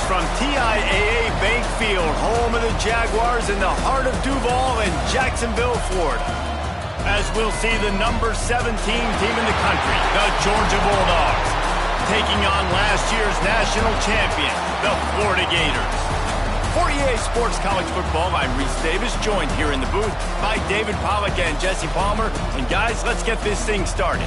from TIAA Bank Field, home of the Jaguars in the heart of Duval in Jacksonville, Florida. As we'll see the number 17 team in the country, the Georgia Bulldogs, taking on last year's national champion, the Florida Gators. For EA Sports College Football, I'm Reese Davis, joined here in the booth by David Pollack and Jesse Palmer. And guys, let's get this thing started.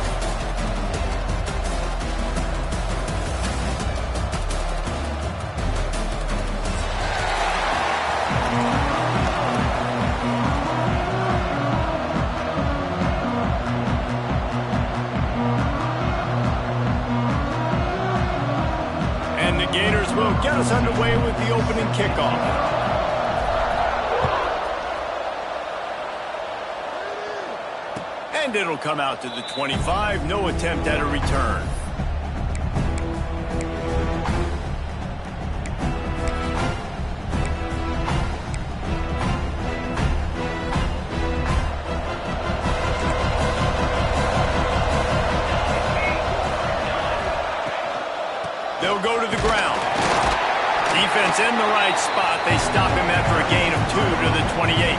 Gators will get us underway with the opening kickoff. And it'll come out to the 25. No attempt at a return. They'll go to the ground. Defense in the right spot. They stop him after a gain of 2 to the 28.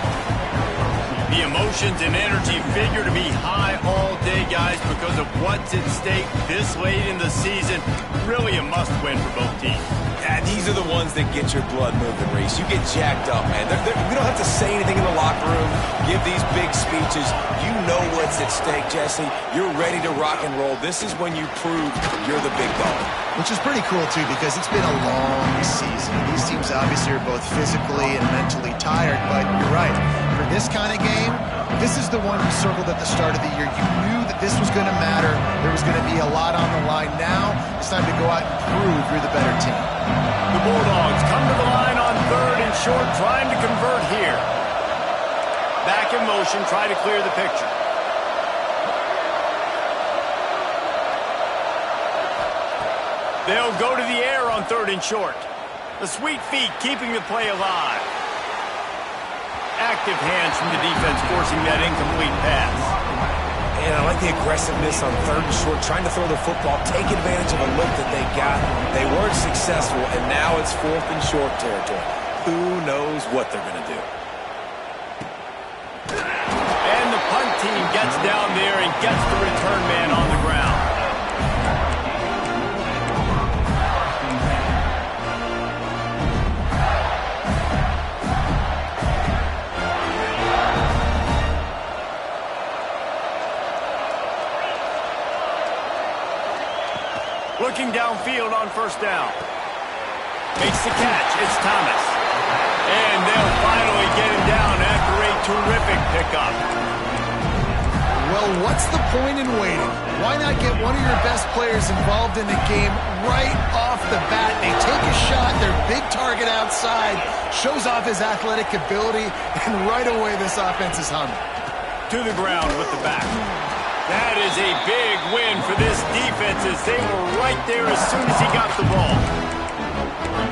The emotions and energy figure to be high all day, guys, because of what's at stake this late in the season. Really a must-win for both teams. Yeah, these are the ones that get your blood moving, Reese. You get jacked up, man. We don't have to say anything in the locker room, give these big speeches. You know what's at stake, Jesse. You're ready to rock and roll. This is when you prove you're the big dog. Which is pretty cool, too, because it's been a long season. These teams obviously are both physically and mentally tired, but you're right. For this kind of game, this is the one you circled at the start of the year. You knew that this was going to matter. There was going to be a lot on the line. Now it's time to go out and prove you're the better team. The Bulldogs come to the line on 3rd and short, trying to convert here. Back in motion, try to clear the picture. They'll go to the air on 3rd and short. The sweet feet keeping the play alive. Active hands from the defense forcing that incomplete pass. And I like the aggressiveness on 3rd and short, trying to throw the football, take advantage of a look that they got. They weren't successful, and now it's 4th and short territory. Who knows what they're going to do? And the punt team gets down there and gets the return man on the ground. Looking downfield on 1st down. Makes the catch. It's Thomas. And they'll finally get him down after a terrific pickup. Well, what's the point in waiting? Why not get one of your best players involved in the game right off the bat? They take a shot, their big target outside, shows off his athletic ability, and right away this offense is humming. To the ground with the back. That is a big win for this defense as they were right there as soon as he got the ball.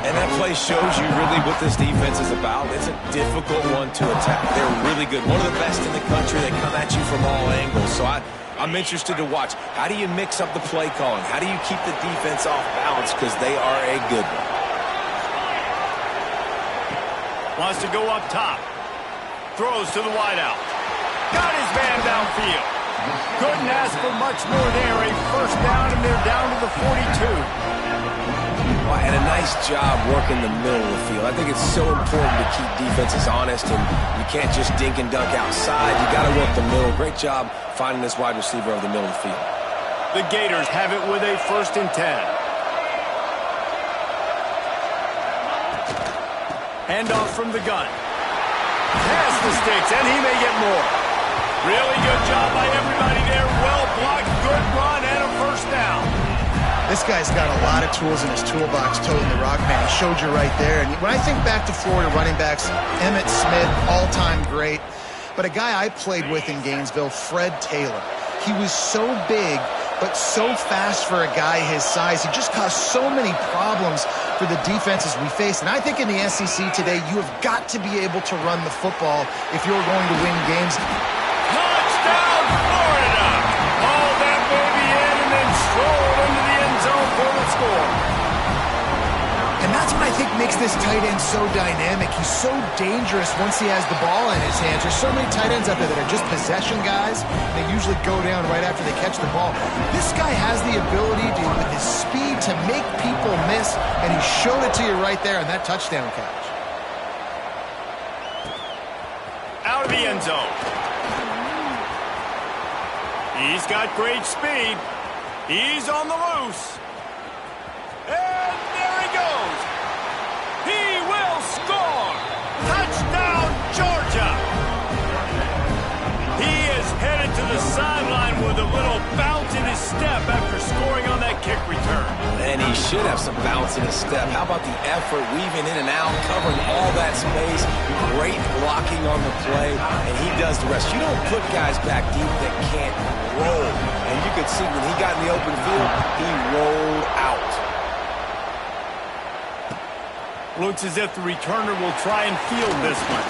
And that play shows you really what this defense is about. It's a difficult one to attack. They're really good. One of the best in the country. They come at you from all angles. So I'm interested to watch. How do you mix up the play calling? How do you keep the defense off balance? Because they are a good one. Wants to go up top. Throws to the wideout. Got his man downfield. Couldn't ask for much more there. A 1st down, and they're down to the 42. Well, and a nice job working the middle of the field. I think it's so important to keep defenses honest, and you can't just dink and dunk outside. You got to work the middle. Great job finding this wide receiver over the middle of the field. The Gators have it with a 1st and 10. Handoff from the gun. Pass the sticks, and he may get more. Really good job by everybody there. Well blocked, good run, and a 1st down. This guy's got a lot of tools in his toolbox, toting the rock, man. He showed you right there. And when I think back to Florida running backs, Emmitt Smith, all-time great. But a guy I played with in Gainesville, Fred Taylor. He was so big, but so fast for a guy his size. He just caused so many problems for the defenses we face. And I think in the SEC today, you have got to be able to run the football if you're going to win games. Touchdown, Florida! Hauled that baby in and then strolled into the end zone for the score. And that's what I think makes this tight end so dynamic. He's so dangerous once he has the ball in his hands. There's so many tight ends out there that are just possession guys. They usually go down right after they catch the ball. This guy has the ability to, with his speed, to make people miss, and he showed it to you right there on that touchdown catch. Out of the end zone. He's got great speed. He's on the loose. And there he goes. He will score. Touchdown, Georgia. He is headed to the sideline with a little bounce in his step after scoring on that kick return. And he should have some bounce in his step. How about the effort, weaving in and out, covering all that space, great blocking on the play, and he does the rest. You don't put guys back deep that can't roll. And you could see when he got in the open field, he rolled out. Looks as if the returner will try and field this one.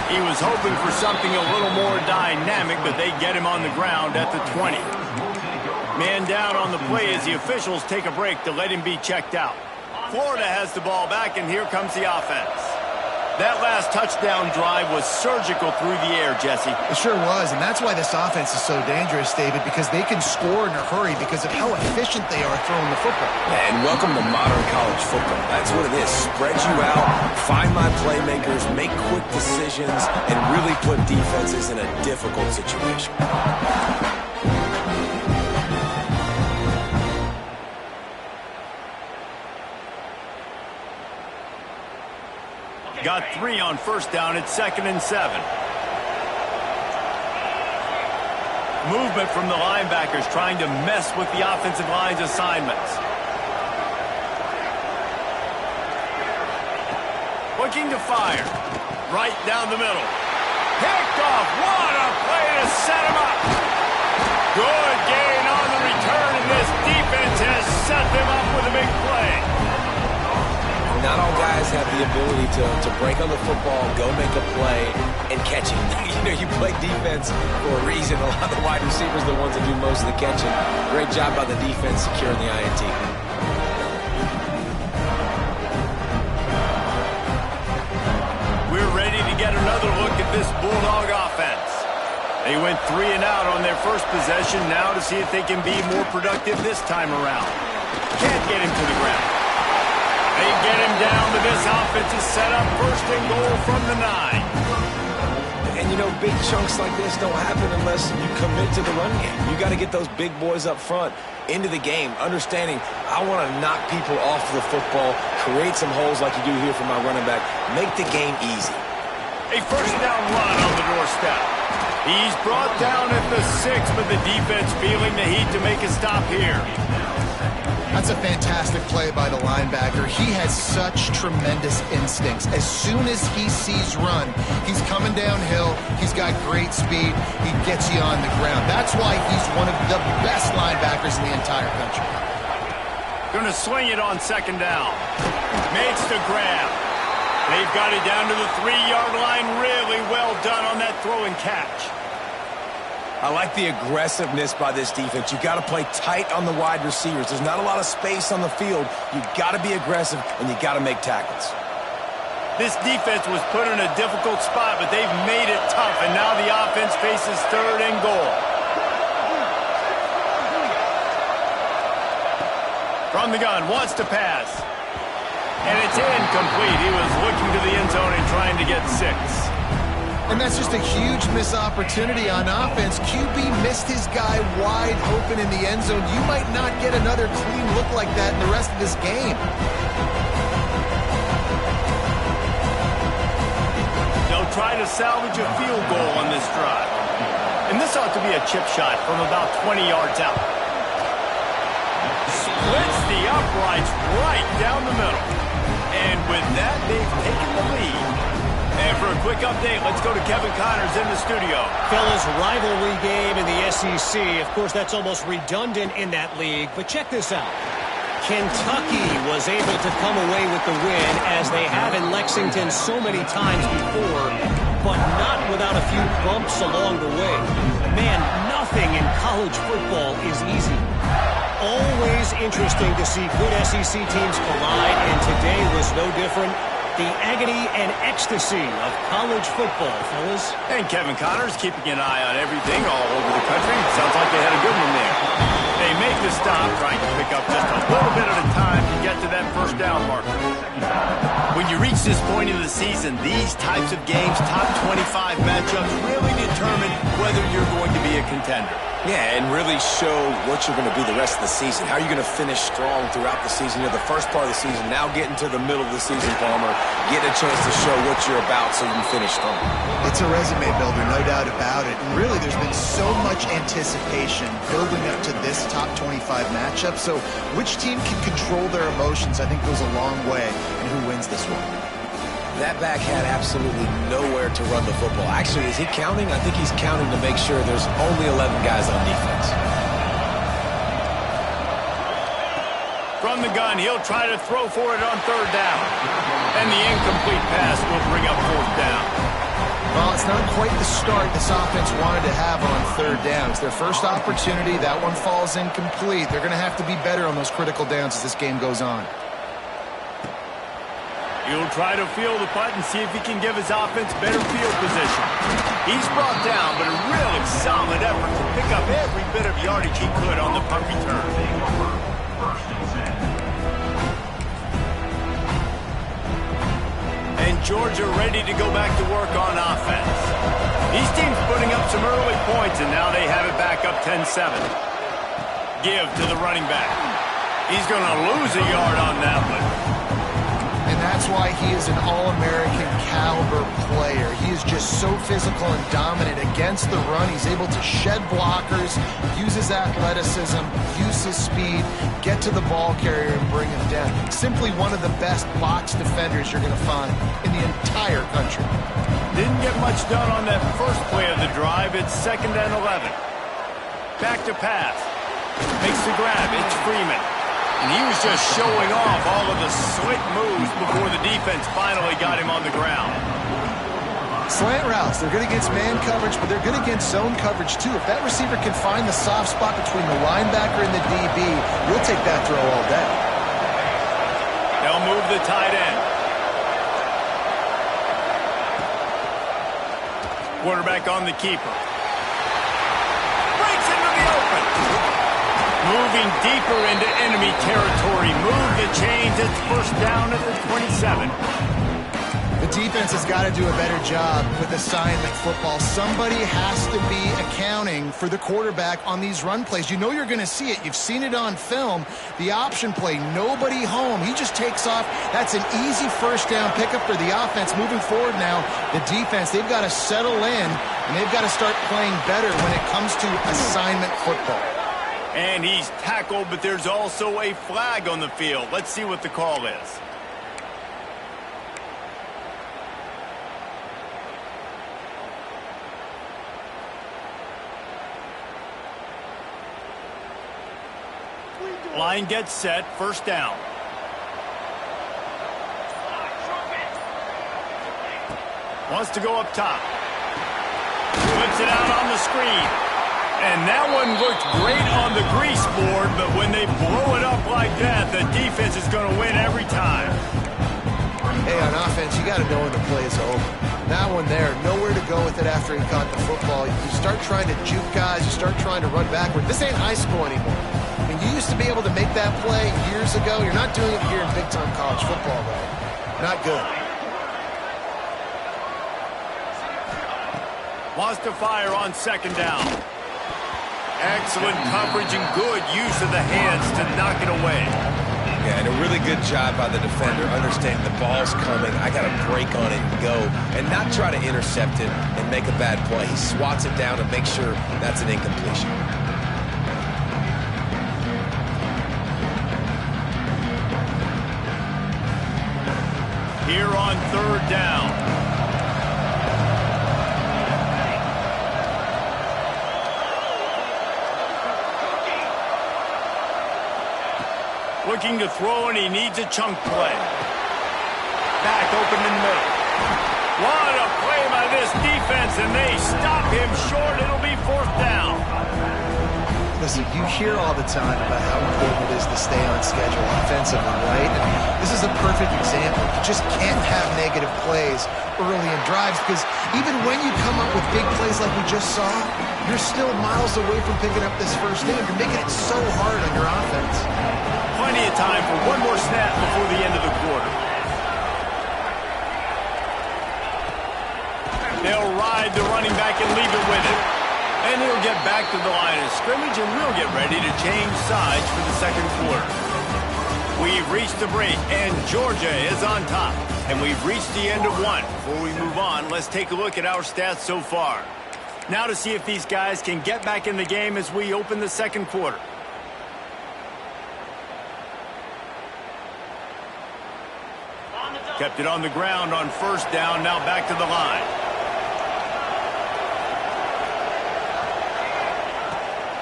He was hoping for something a little more dynamic, but they get him on the ground at the 20. Man down on the play as the officials take a break to let him be checked out. Florida has the ball back, and here comes the offense. That last touchdown drive was surgical through the air, Jesse. It sure was, and that's why this offense is so dangerous, David, because they can score in a hurry because of how efficient they are throwing the football. And welcome to modern college football. That's what it is. Spread you out, find my playmakers, make quick decisions, and really put defenses in a difficult situation. Got 3 on first down at 2nd and 7. Movement from the linebackers trying to mess with the offensive line's assignments. Looking to fire. Right down the middle. Picked off. What a play to set him up. Good gain on the return, and this defense has set them up with a big play. Not all guys have the ability to break on the football, go make a play, and catch it. You play defense for a reason. A lot of the wide receivers are the ones that do most of the catching. Great job by the defense securing the INT. We're ready to get another look at this Bulldog offense. They went 3 and out on their first possession, now to see if they can be more productive this time around. Can't get him to the ground. They get him down, but this offense is set up 1st and goal from the 9. And, big chunks like this don't happen unless you commit to the run game. You got to get those big boys up front into the game, understanding I want to knock people off the football, create some holes like you do here for my running back, make the game easy. A 1st down run on the doorstep. He's brought down at the 6, but the defense feeling the heat to make a stop here. That's a fantastic play by the linebacker. He has such tremendous instincts. As soon as he sees run, he's coming downhill. He's got great speed. He gets you on the ground. That's why he's one of the best linebackers in the entire country. Going to swing it on 2nd down. Makes the grab. They've got it down to the 3-yard line. Really well done on that throw and catch. I like the aggressiveness by this defense. You got to play tight on the wide receivers. There's not a lot of space on the field. You got to be aggressive, and you got to make tackles. This defense was put in a difficult spot, but they've made it tough, and now the offense faces 3rd and goal. From the gun, wants to pass. And it's incomplete. He was looking to the end zone and trying to get 6. And that's just a huge missed opportunity on offense. QB missed his guy wide open in the end zone. You might not get another clean look like that in the rest of this game. They'll try to salvage a field goal on this drive. And this ought to be a chip shot from about 20 yards out. Splits the uprights right down the middle. And with that, they've taken the lead. And for a quick update, let's go to Kevin Connors in the studio. Fellas, rivalry game in the SEC. Of course, that's almost redundant in that league. But check this out. Kentucky was able to come away with the win, as they have in Lexington so many times before, but not without a few bumps along the way. Man, nothing in college football is easy. Always interesting to see good SEC teams collide, and today was no different. The agony and ecstasy of college football, fellas. And Kevin Connors keeping an eye on everything all over the country. Sounds like they had a good one there. They make the stop, trying to pick up just a little bit at a time to get to that first down marker. When you reach this point in the season, these types of games, top 25 matchups, really determine whether you're going to be a contender. Yeah, and really show what you're going to be the rest of the season. How are you going to finish strong throughout the season? You're the first part of the season, now getting to the middle of the season, Palmer. Get a chance to show what you're about so you can finish strong. It's a resume builder, no doubt about it. And really, there's been so much anticipation building up to this top 25 matchup. So which team can control their emotions, I think, goes a long way in who wins this one. That back had absolutely nowhere to run the football. Actually, is he counting? I think he's counting to make sure there's only 11 guys on defense. From the gun, he'll try to throw for it on third down. And the incomplete pass will bring up fourth down. Well, it's not quite the start this offense wanted to have on third down. It's their first opportunity. That one falls incomplete. They're going to have to be better on those critical downs as this game goes on. He'll try to field the punt and see if he can give his offense better field position. He's brought down, but a really solid effort to pick up every bit of yardage he could on the punt return. And Georgia ready to go back to work on offense. These teams putting up some early points, and now they have it back up 10-7. Give to the running back. He's going to lose a yard on that one. And that's why he is an All-American caliber player. He is just so physical and dominant against the run. He's able to shed blockers, use his athleticism, use his speed, get to the ball carrier and bring him down. Simply one of the best box defenders you're going to find in the entire country. Didn't get much done on that first play of the drive. It's 2nd and 11. Back to pass. Makes the grab. It's Freeman. And he was just showing off all of the slick moves before the defense finally got him on the ground. Slant routes, they're good against man coverage, but they're good against zone coverage too. If that receiver can find the soft spot between the linebacker and the DB, you'll take that throw all day. They'll move the tight end. Quarterback on the keeper. Breaks into the open. Moving deeper into enemy territory. Move the chains. It's first down at the 27. The defense has got to do a better job with assignment football. Somebody has to be accounting for the quarterback on these run plays. You know you're going to see it. You've seen it on film. The option play, nobody home. He just takes off. That's an easy first down pickup for the offense. Moving forward now, the defense, they've got to settle in, and they've got to start playing better when it comes to assignment football. And he's tackled, but there's also a flag on the field. Let's see what the call is. Line gets set, first down. Wants to go up top. Flips it out on the screen. And that one looked great on the grease board, but when they blow it up like that, the defense is going to win every time. Hey, on offense, you got to know when the play is over. That one there, nowhere to go with it after he caught the football. You start trying to juke guys, you start trying to run backward. This ain't high school anymore. I mean, you used to be able to make that play years ago. You're not doing it here in big-time college football, though. Not good. Wants to fire on second down. Excellent coverage and good use of the hands to knock it away. Yeah, and a really good job by the defender, understanding the ball's coming. I got to break on it and go, and not try to intercept it and make a bad play. He swats it down and makes sure that's an incompletion. Here on third down. Looking to throw, and he needs a chunk play. Back open in the middle. What a play by this defense, and they stop him short. It'll be fourth down. Listen, you hear all the time about how important it is to stay on schedule offensively, right? And this is a perfect example. You just can't have negative plays early in drives because even when you come up with big plays like we just saw, you're still miles away from picking up this first down. You're making it so hard on your offense. Plenty of time for one more snap before the end of the quarter. They'll ride the running back and leave it with him. And he'll get back to the line of scrimmage, and we'll get ready to change sides for the second quarter. We've reached the break, and Georgia is on top. And we've reached the end of one. Before we move on, let's take a look at our stats so far. Now to see if these guys can get back in the game as we open the second quarter. Kept it on the ground on first down, now back to the line.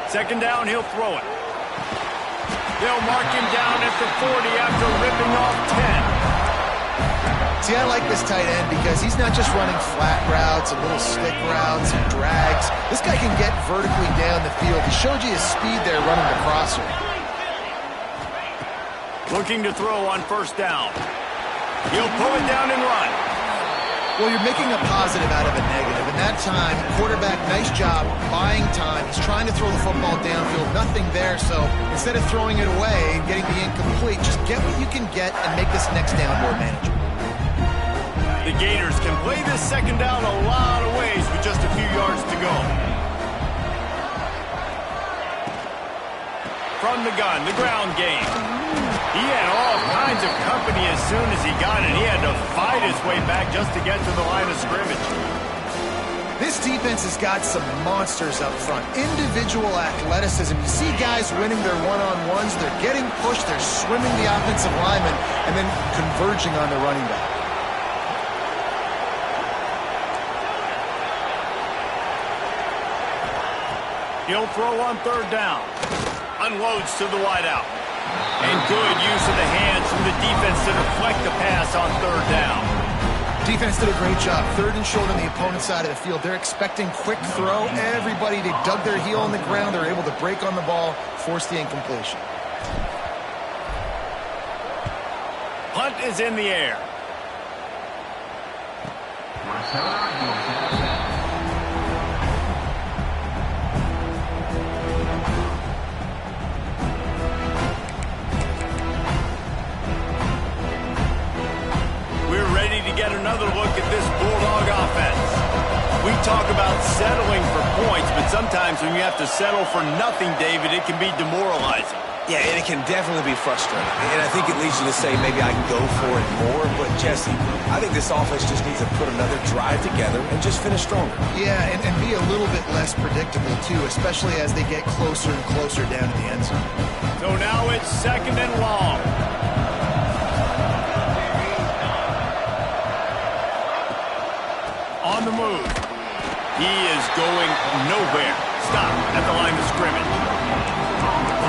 Second down, he'll throw it. They'll mark him down at the 40 after ripping off 10. See, I like this tight end because he's not just running flat routes and little stick routes and drags. This guy can get vertically down the field. He showed you his speed there running the crosser. Looking to throw on first down. He'll pull it down and run. Well, you're making a positive out of a negative. And that time, quarterback, nice job buying time. He's trying to throw the football downfield. Nothing there, so instead of throwing it away and getting the incomplete, just get what you can get and make this next down more manageable. The Gators can play this second down a lot of ways with just a few yards to go. From the gun, the ground game. He had all kinds of company as soon as he got it. He had to fight his way back just to get to the line of scrimmage. This defense has got some monsters up front. Individual athleticism. You see guys winning their one-on-ones. They're getting pushed. They're swimming the offensive lineman and then converging on the running back. He'll throw on third down. Unloads to the wideout. And good use of the hands from the defense to deflect the pass on third down. Defense did a great job. Third and short on the opponent's side of the field. They're expecting quick throw. Everybody, they dug their heel on the ground. They're able to break on the ball, force the incompletion. Punt is in the air. Get another look at this Bulldog offense. We talk about settling for points, but sometimes when you have to settle for nothing, David, it can be demoralizing. Yeah, and it can definitely be frustrating. And I think it leads you to say maybe I can go for it more. But, Jesse, I think this offense just needs to put another drive together and just finish stronger. Yeah, and be a little bit less predictable, too, especially as they get closer and closer down to the end zone. So now it's second and long. On the move. He is going nowhere. Stop at the line of scrimmage.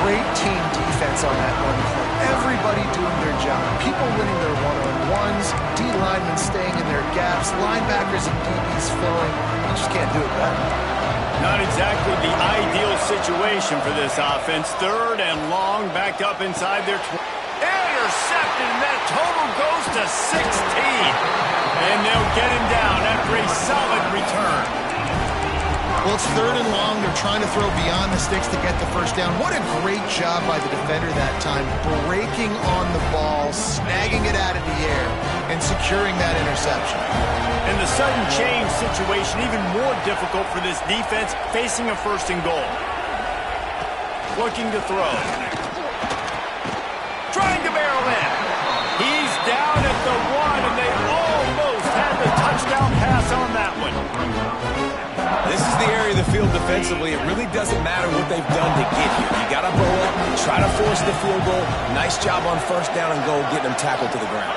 Great team defense on that one play. Everybody doing their job. People winning their one-on-ones. D-linemen staying in their gaps. Linebackers and DBs filling. You just can't do it better. Not exactly the ideal situation for this offense. Third and long, backed up inside their 20. Intercepted, and that total goes to 16. And they'll get him down after a solid return. Well, it's third and long. They're trying to throw beyond the sticks to get the first down. What a great job by the defender that time, breaking on the ball, snagging it out of the air, and securing that interception. And the sudden change situation even more difficult for this defense, facing a first and goal. Looking to throw. Trying to barrel in. He's down at the 1, and they almost had the touchdown pass on that one. This is the area of the field defensively. It really doesn't matter what they've done to get here. You got to bow up, try to force the field goal. Nice job on first down and goal, getting them tackled to the ground.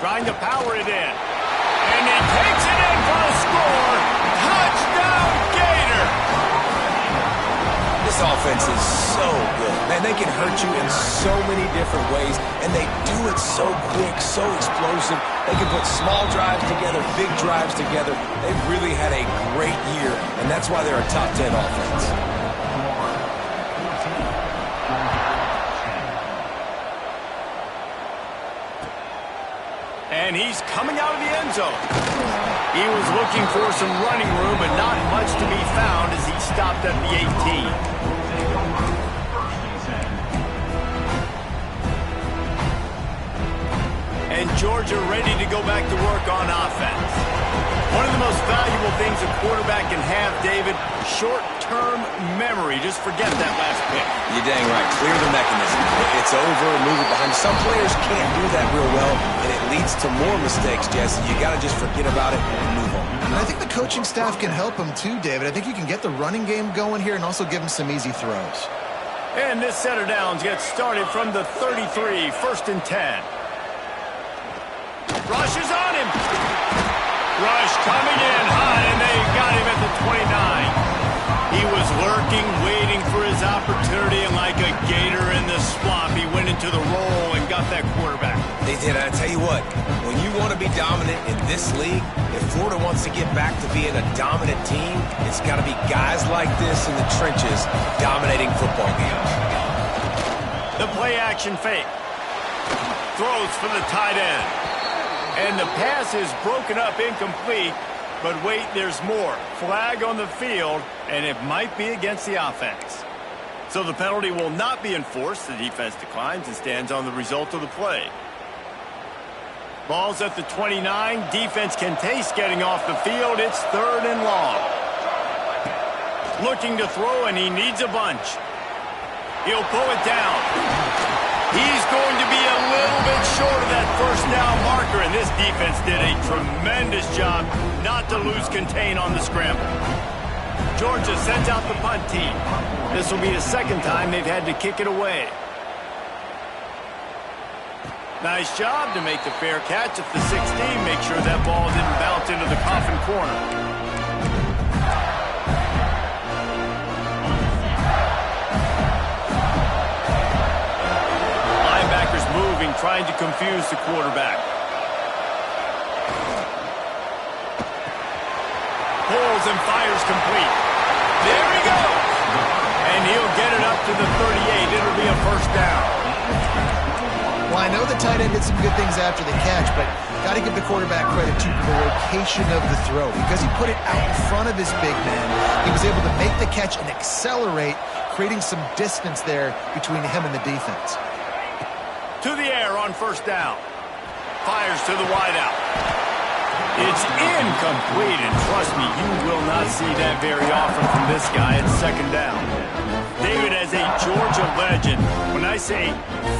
Trying to power it in. And he takes it in for a score. Touchdown, Gator! This offense is so good. Man, they can hurt you in so many different ways, and they do it so quick, so explosive. They can put small drives together, big drives together. They've really had a great year, and that's why they're a top 10 offense. And he's coming out of the end zone. He was looking for some running room, but not much to be found as he stopped at the 18. And Georgia ready to go back to work on offense. One of the most valuable things a quarterback can have, David, short-term memory. Just forget that last pick. You're dang right. Clear the mechanism. It's over, move it behind. Some players can't do that real well, and it leads to more mistakes, Jesse. You got to just forget about it and move on. And I think the coaching staff can help him too, David. I think you can get the running game going here and also give him some easy throws. And this set of downs gets started from the 33, 1st and 10. Rush is on him. Rush coming in hot, and they got him at the 29. He was lurking, waiting for his opportunity, and like a gator in the swamp, he went into the roll and got that quarterback. They did. I tell you what, when you want to be dominant in this league, if Florida wants to get back to being a dominant team, it's got to be guys like this in the trenches dominating football games. The play action fake. Throws for the tight end. And the pass is broken up, incomplete. But wait, there's more. Flag on the field, and it might be against the offense. So the penalty will not be enforced. The defense declines and stands on the result of the play. Ball's at the 29. Defense can taste getting off the field. It's 3rd and long. Looking to throw, and he needs a bunch. He'll pull it down. He's going to be a little bit short of that 1st down marker, and this defense did a tremendous job not to lose contain on the scramble. Georgia sends out the punt team. This will be the 2nd time they've had to kick it away. Nice job to make the fair catch at the 16. Make sure that ball didn't bounce into the coffin corner. Moving, trying to confuse the quarterback. Pulls and fires complete. There he goes. And he'll get it up to the 38. It'll be a 1st down. Well, I know the tight end did some good things after the catch, but got to give the quarterback credit to the location of the throw. Because he put it out in front of his big man, he was able to make the catch and accelerate, creating some distance there between him and the defense. To the air on 1st down. Fires to the wideout. It's incomplete, and trust me, you will not see that very often from this guy at 2nd down. David, as a Georgia legend, when I say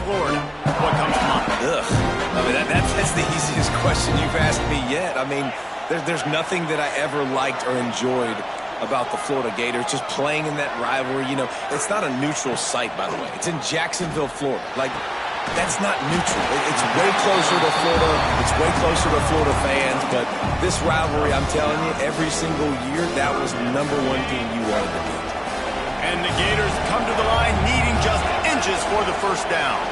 Florida, what comes to mind? Ugh. I mean, that's the easiest question you've asked me yet. I mean, there's nothing that I ever liked or enjoyed about the Florida Gators, just playing in that rivalry. You know, it's not a neutral site, by the way. It's in Jacksonville, Florida. Like, that's not neutral. It's way closer to Florida. It's way closer to Florida fans. But this rivalry, I'm telling you, every single year, that was the #1 team you wanted to beat. And the Gators come to the line needing just inches for the 1st down.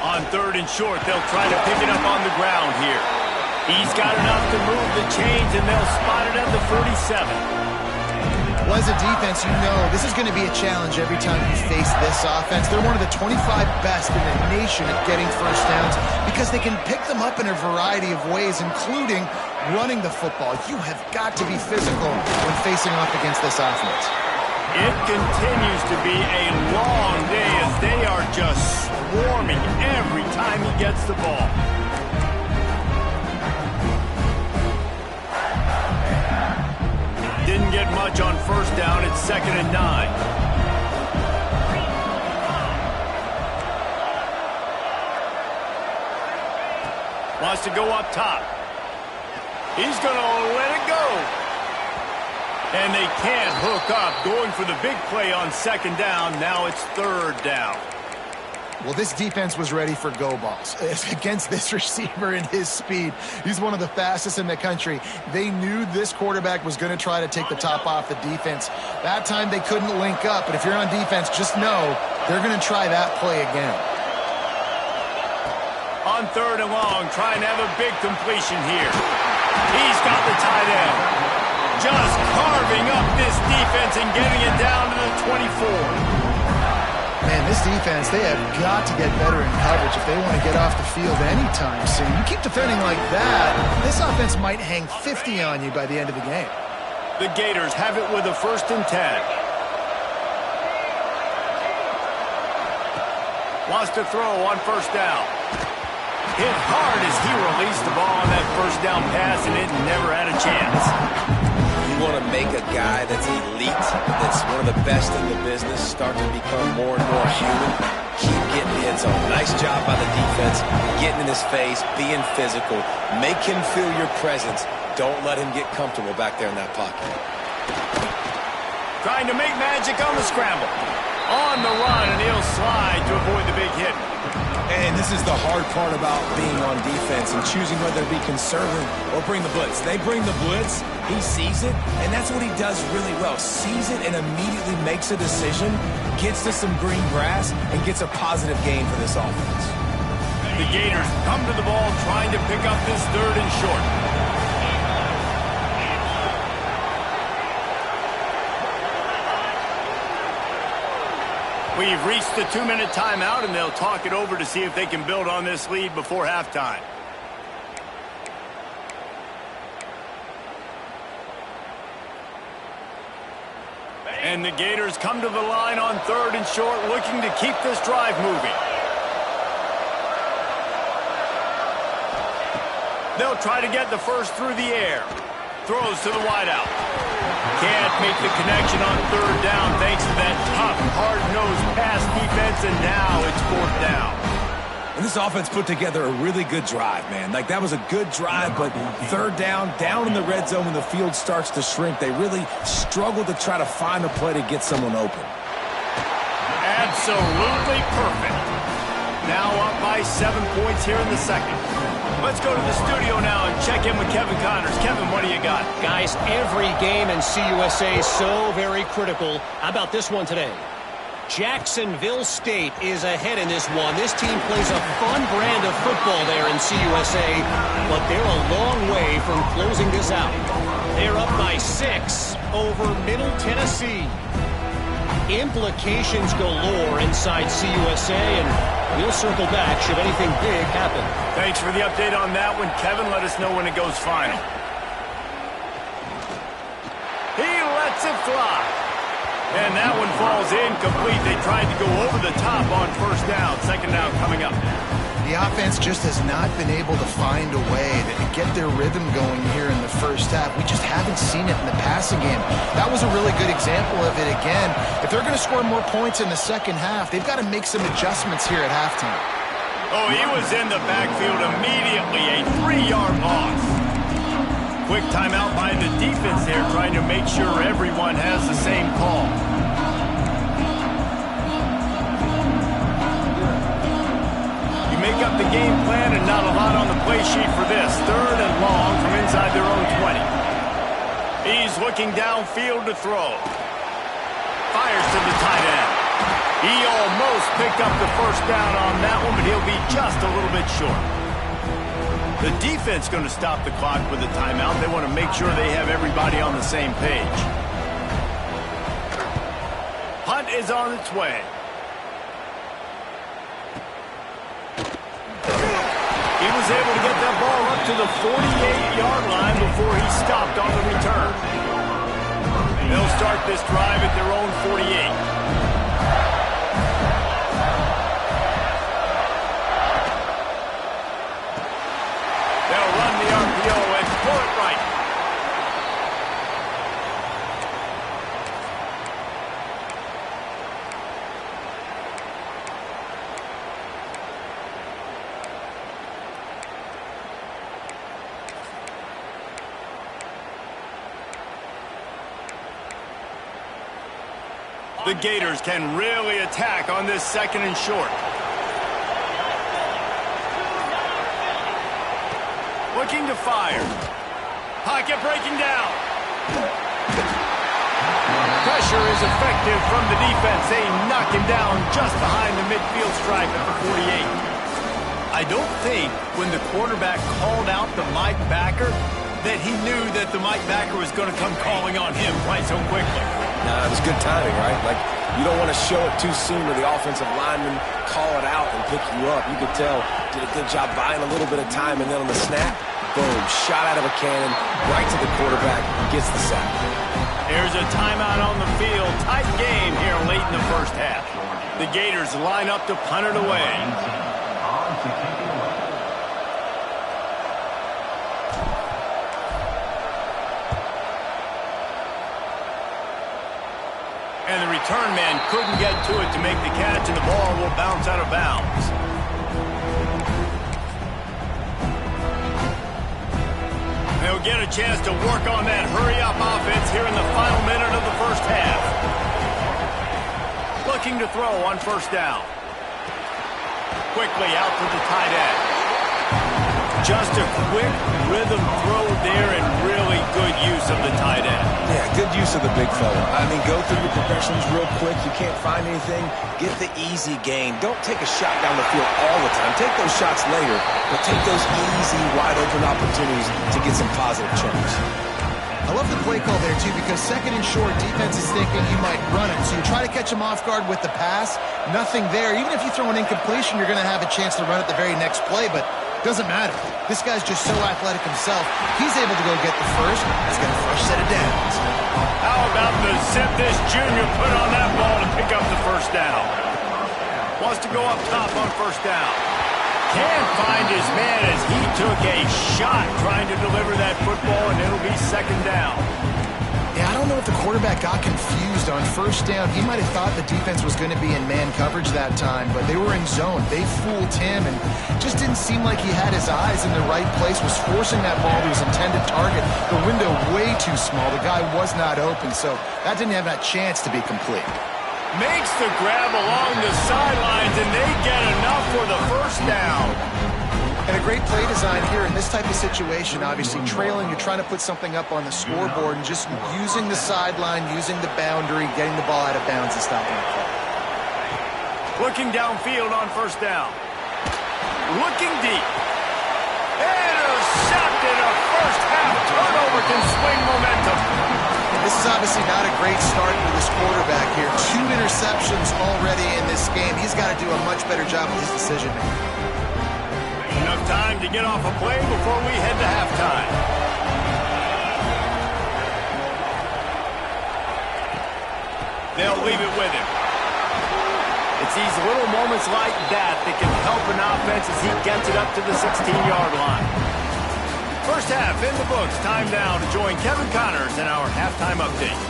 On 3rd and short, they'll try to pick it up on the ground here. He's got enough to move the chains, and they'll spot it at the 47. Well, as a defense, you know this is going to be a challenge every time you face this offense. They're one of the 25 best in the nation at getting 1st downs because they can pick them up in a variety of ways, including running the football. You have got to be physical when facing off against this offense. It continues to be a long day as they are just swarming every time he gets the ball. Didn't get much on 1st down. It's 2nd and 9. Wants to go up top. He's going to let it go. And they can't hook up. Going for the big play on 2nd down. Now it's 3rd down. Well, this defense was ready for go balls against this receiver and his speed. He's one of the fastest in the country. They knew this quarterback was going to try to take the top off the defense. That time they couldn't link up, but if you're on defense, just know they're going to try that play again. On 3rd and long, trying to have a big completion here. He's got the tight end. Just carving up this defense and getting it down to the 24. Man, this defense, they have got to get better in coverage if they want to get off the field anytime soon. You keep defending like that, this offense might hang 50 on you by the end of the game. The Gators have it with a 1st and 10. Wants to throw on 1st down. Hit hard as he released the ball on that 1st down pass, and it never had a chance. You want to make a guy that's elite, that's one of the best in the business, start to become more and more human. Keep getting hit zone. Nice job by the defense, getting in his face, being physical. Make him feel your presence. Don't let him get comfortable back there in that pocket. Trying to make magic on the scramble. On the run, and he'll slide to avoid the big hit. And this is the hard part about being on defense and choosing whether to be conservative or bring the blitz. They bring the blitz, he sees it, and that's what he does really well. Sees it and immediately makes a decision, gets to some green grass, and gets a positive gain for this offense. The Gators come to the ball trying to pick up this 3rd and short. We've reached the 2-minute timeout, and they'll talk it over to see if they can build on this lead before halftime. And the Gators come to the line on 3rd and short, looking to keep this drive moving. They'll try to get the first through the air. Throws to the wideout. Can't make the connection on 3rd down thanks to that tough, hard-nosed pass defense, and now it's 4th down. And this offense put together a really good drive, man. Like, that was a good drive, but 3rd down in the red zone when the field starts to shrink, they really struggle to try to find a play to get someone open. Absolutely perfect. Now up by 7 points here in the 2nd. Let's go to the studio now and check in with Kevin Connors. Kevin, what do you got? Guys, every game in CUSA is so very critical. How about this one today? Jacksonville State is ahead in this one. This team plays a fun brand of football there in CUSA, but they're a long way from closing this out. They're up by 6 over Middle Tennessee. Implications galore inside CUSA, and we'll circle back should anything big happen. Thanks for the update on that one, Kevin. Let us know when it goes final. He lets it fly. And that one falls incomplete. They tried to go over the top on 1st down. 2nd down coming up. The offense just has not been able to find a way to get their rhythm going here in the 1st half. We just haven't seen it in the passing game. That was a really good example of it again. If they're going to score more points in the 2nd half, they've got to make some adjustments here at halftime. Oh, he was in the backfield immediately. A 3-yard loss. Quick timeout by the defense there, trying to make sure everyone has the same call. You make up the game plan and not a lot on the play sheet for this. 3rd and long from inside their own 20. He's looking downfield to throw. Fires to the tight end. He almost picked up the 1st down on that one, but he'll be just a little bit short. The defense going to stop the clock with a timeout. They want to make sure they have everybody on the same page. Punt is on its way. He was able to get that ball up to the 48-yard line before he stopped on the return. They'll start this drive at their own 48. The Gators can really attack on this 2nd and short. Looking to fire. Pocket breaking down. Pressure is effective from the defense. They knock him down just behind the midfield stripe at the 48. I don't think when the quarterback called out the Mike backer that he knew that the Mike backer was going to come calling on him quite so quickly. Nah, it was good timing, right? Like, You don't want to show it too soon or the offensive lineman call it out and pick you up. You could tell, did a good job buying a little bit of time, and then on the snap, boom, shot out of a cannon, right to the quarterback, gets the sack. Here's a timeout on the field. Tight game here late in the first half. The Gators line up to punt it away. And the return man couldn't get to it to make the catch, and the ball will bounce out of bounds. They'll get a chance to work on that hurry-up offense here in the final minute of the first half. Looking to throw on first down. Quickly out to the tight end. Just a quick rhythm throw there and really good use of the tight end. Yeah, good use of the big fella. I mean, go through your progressions real quick. You can't find anything, get the easy gain. Don't take a shot down the field all the time. Take those shots later, but take those easy, wide-open opportunities to get some positive chunks. I love the play call there, too, because second and short, defense is thinking you might run it. So you try to catch him off guard with the pass. Nothing there. Even if you throw an incompletion, you're going to have a chance to run it the very next play, but doesn't matter. This guy's just so athletic himself. He's able to go get the first. He's got a fresh set of downs. How about the zip this junior put on that ball to pick up the first down? Wants to go up top on first down. Can't find his man as he took a shot trying to deliver that football, and it'll be second down. Yeah, I don't know if the quarterback got confused on first down. He might have thought the defense was going to be in man coverage that time, but they were in zone. They fooled him, and just didn't seem like he had his eyes in the right place, was forcing that ball to his intended target. The window way too small. The guy was not open, so that didn't have that chance to be complete. Makes the grab along the sidelines, and they get enough for the first down. And a great play design here in this type of situation. Obviously trailing, you're trying to put something up on the scoreboard, and just using the sideline, using the boundary, getting the ball out of bounds and stopping the play. Looking downfield on first down. Looking deep. Intercepted. A first half turnover can swing momentum. This is obviously not a great start for this quarterback here. 2 interceptions already in this game. He's got to do a much better job with his decision-making. Enough time to get off a play before we head to halftime. They'll leave it with him. It's these little moments like that that can help an offense as he gets it up to the 16-yard line. First half in the books. Time now to join Kevin Connors in our halftime update.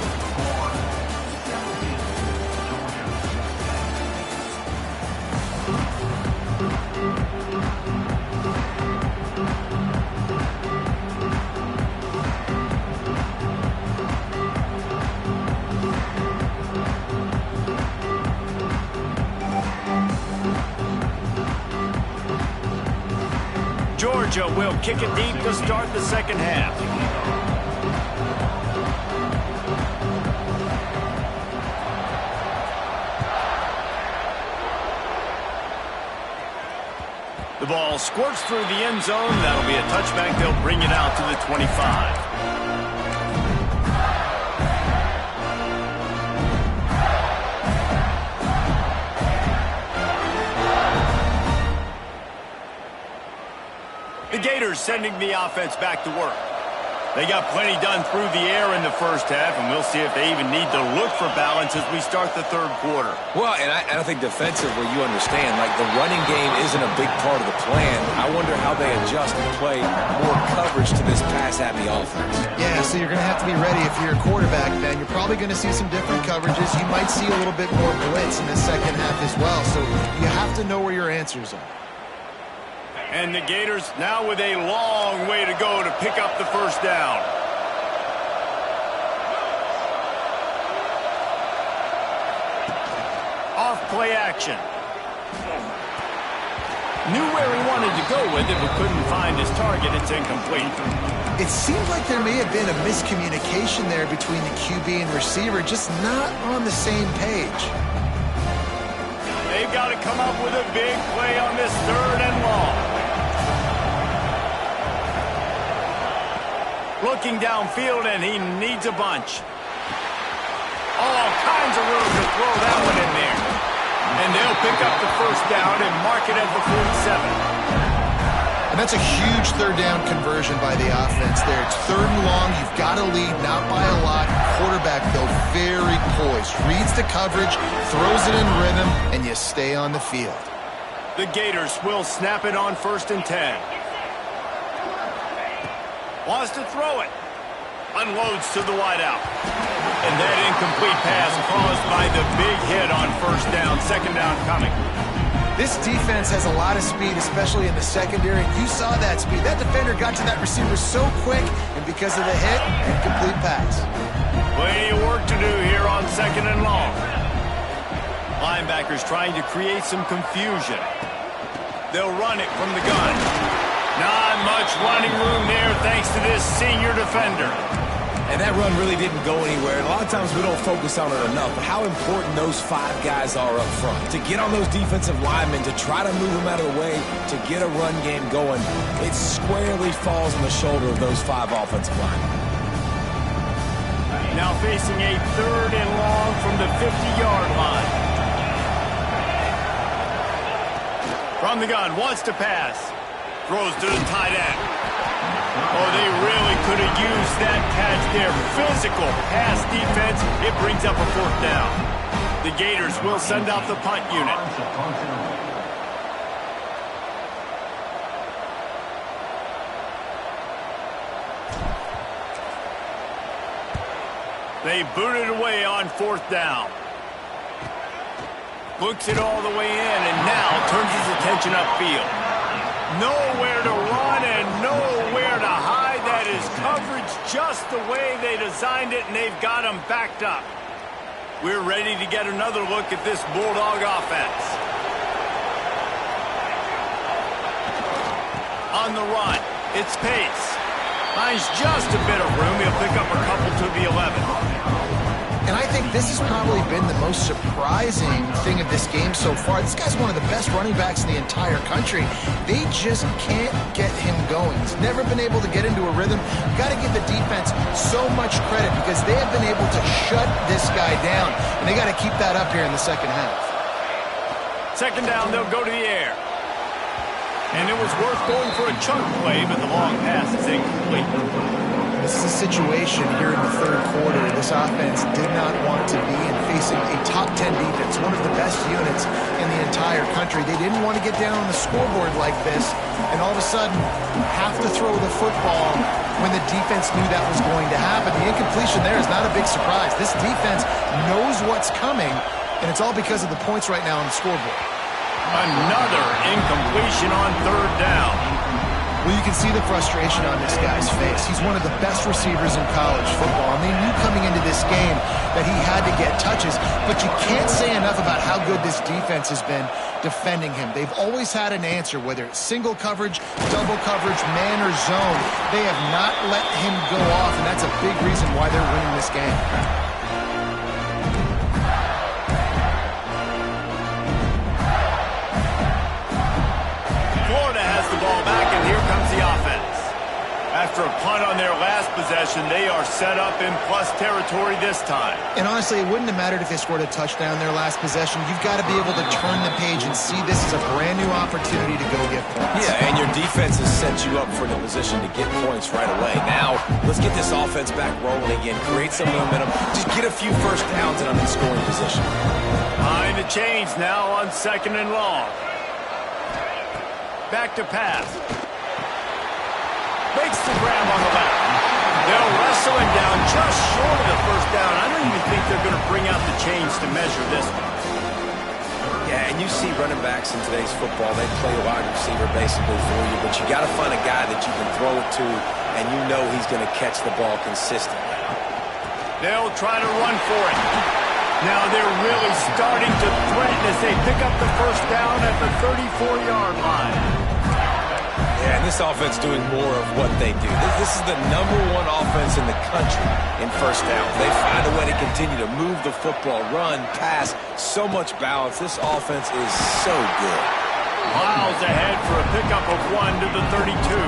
Georgia will kick it deep to start the second half. The ball squirts through the end zone. That'll be a touchback. They'll bring it out to the 25. The Gators sending the offense back to work. They got plenty done through the air in the first half, and we'll see if they even need to look for balance as we start the third quarter. Well, and I think defensively, you understand, like the running game isn't a big part of the plan. I wonder how they adjust and play more coverage to this pass-happy offense. Yeah, so you're going to have to be ready if you're a quarterback, then. You're probably going to see some different coverages. You might see a little bit more blitz in the second half as well, so you have to know where your answers are. And the Gators now with a long way to go to pick up the first down. Off play action. Knew where he wanted to go with it, but couldn't find his target. It's incomplete. It seems like there may have been a miscommunication there between the QB and receiver, just not on the same page. They've got to come up with a big play on this third and long. Looking downfield, and he needs a bunch. All kinds of room to throw that one in there. And they'll pick up the first down and mark it at the 47. And that's a huge third down conversion by the offense there. It's 3rd and long. You've got to lead, not by a lot. Quarterback, though, very poised. Reads the coverage, throws it in rhythm, and you stay on the field. The Gators will snap it on 1st and 10. Wants to throw it. Unloads to the wideout. And that incomplete pass caused by the big hit on 1st down. 2nd down coming. This defense has a lot of speed, especially in the secondary. You saw that speed. That defender got to that receiver so quick, and because of the hit, incomplete pass. Plenty of work to do here on 2nd and long. Linebackers trying to create some confusion. They'll run it from the gun. Not much running room there thanks to this senior defender. And that run really didn't go anywhere. And a lot of times we don't focus on it enough, but how important those 5 guys are up front. To get on those defensive linemen, to try to move them out of the way, to get a run game going, it squarely falls on the shoulder of those 5 offensive linemen. Now facing a 3rd and long from the 50-yard line. From the gun, wants to pass. Throws to the tight end. Oh, they really could have used that catch there. Physical pass defense. It brings up a 4th down. The Gators will send out the punt unit. They boot it away on 4th down. Looks it all the way in and now turns his attention upfield. Nowhere to run and nowhere to hide. That is coverage just the way they designed it, and they've got him backed up. We're ready to get another look at this Bulldog offense. On the run, it's Pace. Finds just a bit of room. He'll pick up a couple to the 11. And I think this has probably been the most surprising thing of this game so far. This guy's one of the best running backs in the entire country. They just can't get him going. He's never been able to get into a rhythm. You've got to give the defense so much credit because they have been able to shut this guy down. And they got to keep that up here in the 2nd half. 2nd down, they'll go to the air. And it was worth going for a chunk play, but the long pass is incomplete. This is a situation here in the 3rd quarter this offense did not want to be in, facing a top 10 defense, one of the best units in the entire country. They didn't want to get down on the scoreboard like this and all of a sudden have to throw the football when the defense knew that was going to happen. The incompletion there is not a big surprise. This defense knows what's coming, and it's all because of the points right now on the scoreboard. Another incompletion on 3rd down. Well, you can see the frustration on this guy's face. He's one of the best receivers in college football, and they knew coming into this game that he had to get touches, but you can't say enough about how good this defense has been defending him. They've always had an answer, whether it's single coverage, double coverage, man or zone. They have not let him go off, and that's a big reason why they're winning this game. After a punt on their last possession, they are set up in plus territory this time. And honestly, it wouldn't have mattered if they scored a touchdown their last possession. You've got to be able to turn the page and see this as a brand new opportunity to go get points. Yeah, and your defense has set you up for the position to get points right away. Now, let's get this offense back rolling again, create some momentum, just get a few first downs and I'm in scoring position. Behind the chains now on 2nd and long. Back to pass. Makes the grab on the left. They'll wrestle him down just short of the first down. I don't even think they're going to bring out the chains to measure this one. Yeah, and you see running backs in today's football, they play a wide receiver basically for you, but you got to find a guy that you can throw it to, and you know he's going to catch the ball consistently. They'll try to run for it. Now they're really starting to threaten as they pick up the first down at the 34-yard line. Yeah, and this offense doing more of what they do. This is the #1 offense in the country in first downs. They find a way to continue to move the football, run, pass, so much balance. This offense is so good. Miles ahead for a pickup of 1 to the 32.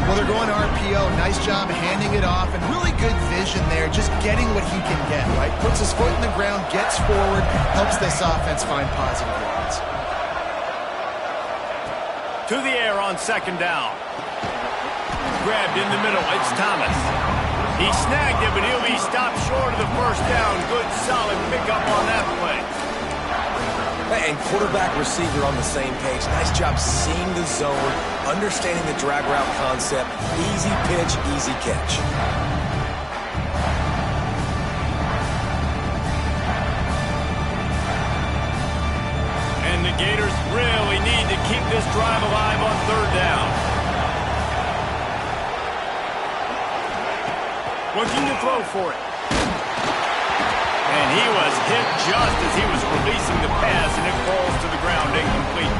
Well, they're going to RPO. Nice job handing it off, and really good vision there, just getting what he can get, right? Puts his foot in the ground, gets forward, helps this offense find positive yards. To the air on second down. Grabbed in the middle. It's Thomas. He snagged it, but he'll be stopped short of the first down. Good, solid pickup on that play. And quarterback, receiver on the same page. Nice job seeing the zone, understanding the drag route concept. Easy pitch, easy catch. And the Gators really need to keep this drive alive on third down. Looking to throw for it. And he was hit just as he was releasing the pass, and it falls to the ground incomplete.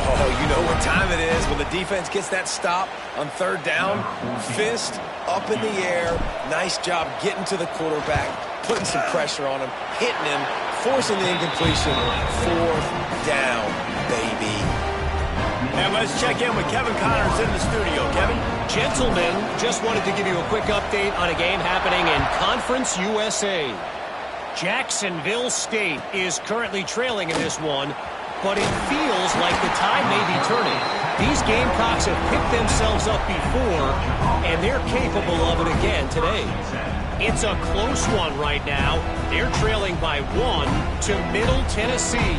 Oh, you know what time it is when the defense gets that stop on third down. Fist up in the air. Nice job getting to the quarterback, putting some pressure on him, hitting him, forcing the incompletion. Fourth down, baby. And let's check in with Kevin Connors in the studio. Kevin? Gentlemen, just wanted to give you a quick update on a game happening in Conference USA. Jacksonville State is currently trailing in this one, but it feels like the tide may be turning. These Gamecocks have picked themselves up before, and they're capable of it again today. It's a close one right now. They're trailing by 1 to Middle Tennessee.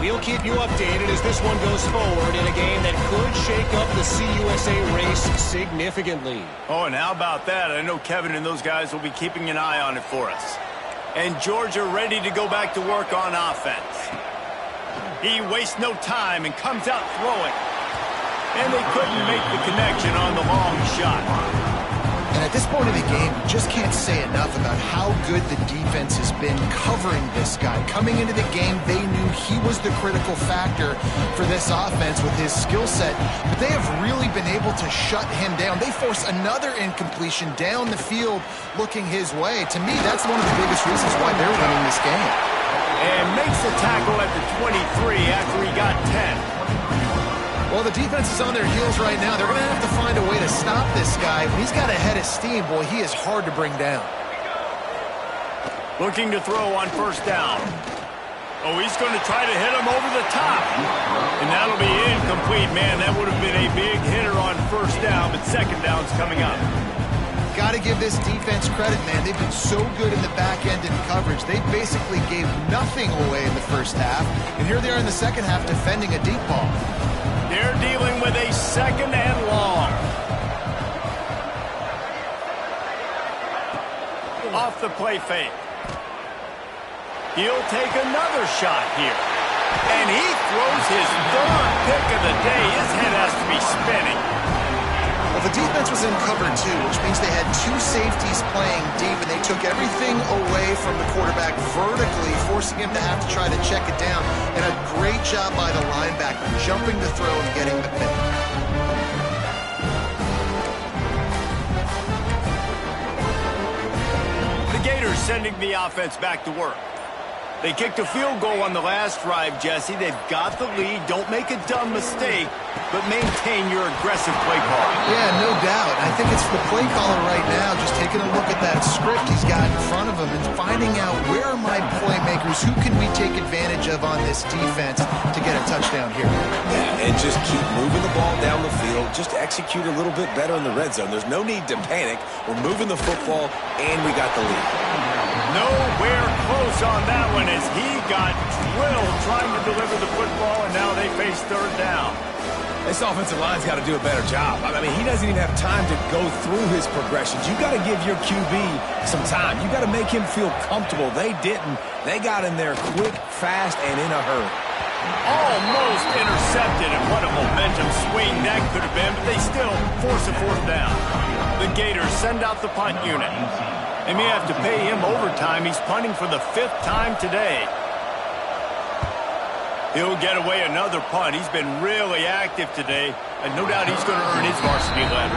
We'll keep you updated as this one goes forward in a game that could shake up the CUSA race significantly. Oh, and how about that? I know Kevin and those guys will be keeping an eye on it for us. And Georgia ready to go back to work on offense. He wastes no time and comes out throwing. And they couldn't make the connection on the long shot. And at this point of the game, you just can't say enough about how good the defense has been covering this guy. Coming into the game, they knew he was the critical factor for this offense with his skill set. But they have really been able to shut him down. They force another incompletion down the field looking his way. To me, that's one of the biggest reasons why they're winning this game. And makes the tackle at the 23 after he got 10. Well, the defense is on their heels right now. They're going to have to find a way to stop this guy. When he's got a head of steam, boy, he is hard to bring down. Looking to throw on first down. Oh, he's going to try to hit him over the top. And that'll be incomplete, man. That would have been a big hitter on first down, but second down's coming up. Got to give this defense credit, man. They've been so good in the back end in coverage. They basically gave nothing away in the first half. And here they are in the second half defending a deep ball. They're dealing with a second and long. Off the play fake. He'll take another shot here. And he throws his third pick of the day. His head has to be spinning. Well, the defense was in cover two, which means they had two safeties playing deep, and they took everything away from the quarterback vertically, forcing him to have to try to check it down. And a great job by the linebacker, jumping the throw and getting the pick. The Gators sending the offense back to work. They kicked a field goal on the last drive, Jesse. They've got the lead. Don't make a dumb mistake, but maintain your aggressive play call. Yeah, no doubt. I think it's the play caller right now just taking a look at that script he's got in front of him and finding out where are my playmakers, who can we take advantage of on this defense to get a touchdown here. Yeah, and just keep moving the ball down the field. Just execute a little bit better in the red zone. There's no need to panic. We're moving the football, and we got the lead. Nowhere close on that one as he got drilled trying to deliver the football, and now they face third down. This offensive line's got to do a better job. I mean, he doesn't even have time to go through his progressions. You got to give your QB some time. You got to make him feel comfortable. They didn't. They got in there quick, fast, and in a hurry. Almost intercepted, and what a momentum swing that could have been, but they still force a fourth down. The Gators send out the punt unit. They may have to pay him overtime. He's punting for the 5th time today. He'll get away another punt. He's been really active today, and no doubt he's going to earn his varsity letter.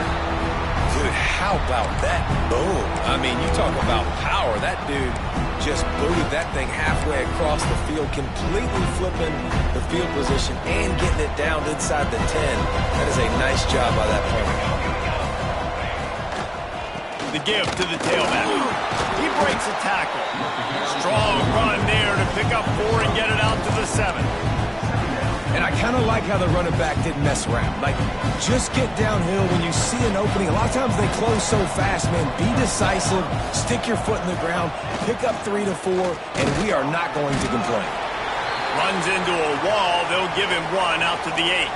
Dude, how about that boom? I mean, you talk about power. That dude just booted that thing halfway across the field, completely flipping the field position and getting it down inside the 10. That is a nice job by that punter. The give to the tailback. He breaks a tackle. Strong run there to pick up 4 and get it out to the 7. And I kind of like how the running back didn't mess around. Like, just get downhill when you see an opening. A lot of times they close so fast, man. Be decisive, stick your foot in the ground, pick up 3 to 4, and we are not going to complain. Runs into a wall. They'll give him 1 out to the 8.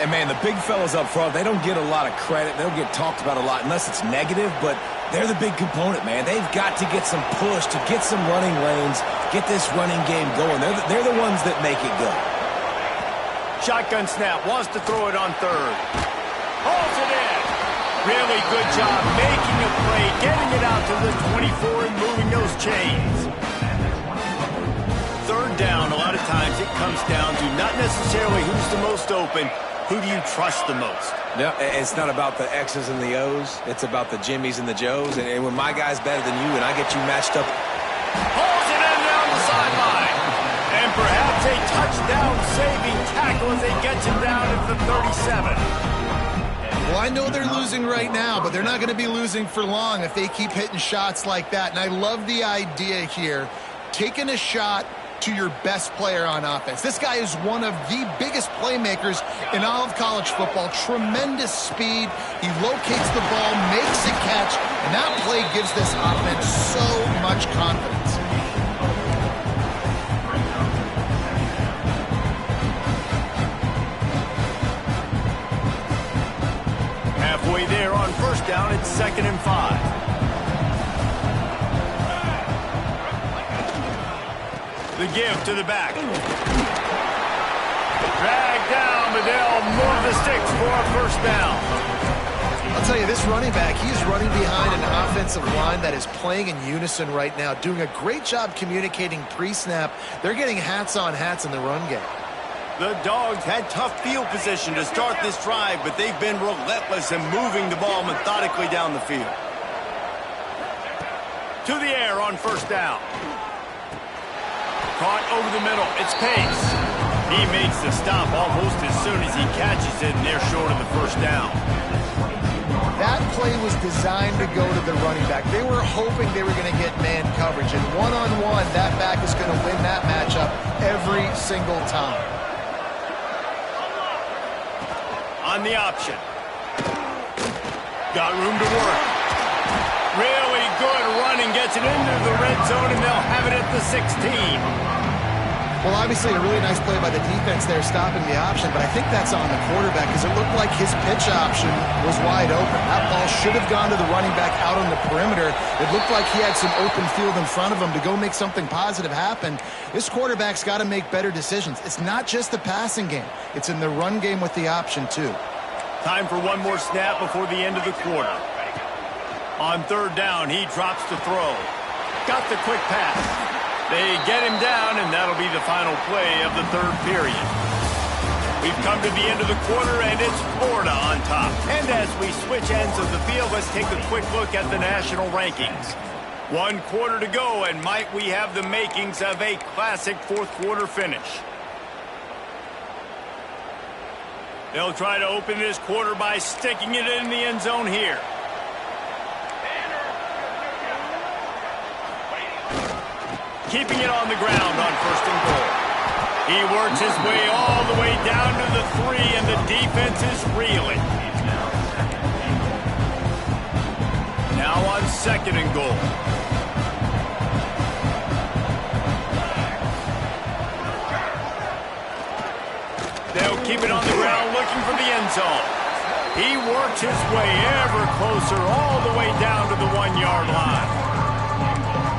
And, man, the big fellas up front, they don't get a lot of credit. They don't get talked about a lot unless it's negative, but they're the big component, man. They've got to get some push, to get some running lanes, get this running game going. They're the ones that make it go. Shotgun snap, wants to throw it on 3rd. Holds it in. Really good job making a play, getting it out to the 24 and moving those chains. 3rd down, a lot of times it comes down to not necessarily who's the most open, who do you trust the most? Yeah, it's not about the X's and the O's. It's about the Jimmies and the Joes. And when my guy's better than you and I get you matched up. Holds it in down the sideline. And perhaps a touchdown-saving tackle as they get him down at the 37. Well, I know they're losing right now, but they're not going to be losing for long if they keep hitting shots like that. And I love the idea here, taking a shot to your best player on offense. This guy is one of the biggest playmakers in all of college football. Tremendous speed. He locates the ball, makes a catch, and that play gives this offense so much confidence. Halfway there on 1st down, it's 2nd and 5. The give to the back. Drag down, but they'll move the sticks for a 1st down. I'll tell you, this running back, he's running behind an offensive line that is playing in unison right now, doing a great job communicating pre-snap. They're getting hats on hats in the run game. The Dogs had tough field position to start this drive, but they've been relentless in moving the ball methodically down the field. To the air on 1st down. Caught over the middle. It's Pace. He makes the stop almost as soon as he catches it, and they're short of the 1st down. That play was designed to go to the running back. They were hoping they were going to get man coverage, and one-on-one, that back is going to win that matchup every single time. On the option. Got room to work. Really good running, gets it into the red zone, and they'll have it at the 16. Well, obviously a really nice play by the defense there, stopping the option, but I think that's on the quarterback because it looked like his pitch option was wide open. That ball should have gone to the running back out on the perimeter. It looked like he had some open field in front of him to go make something positive happen. This quarterback's got to make better decisions. It's not just the passing game. It's in the run game with the option, too. Time for one more snap before the end of the quarter. On 3rd down, he drops to throw. Got the quick pass. They get him down, and that'll be the final play of the 3rd period. We've come to the end of the quarter, and it's Florida on top. And as we switch ends of the field, let's take a quick look at the national rankings. 1 quarter to go, and might we have the makings of a classic 4th quarter finish. They'll try to open this quarter by sticking it in the end zone here. Keeping it on the ground on 1st and goal. He works his way all the way down to the 3, and the defense is reeling. Now on 2nd and goal. They'll keep it on the ground looking for the end zone. He works his way ever closer all the way down to the 1-yard line.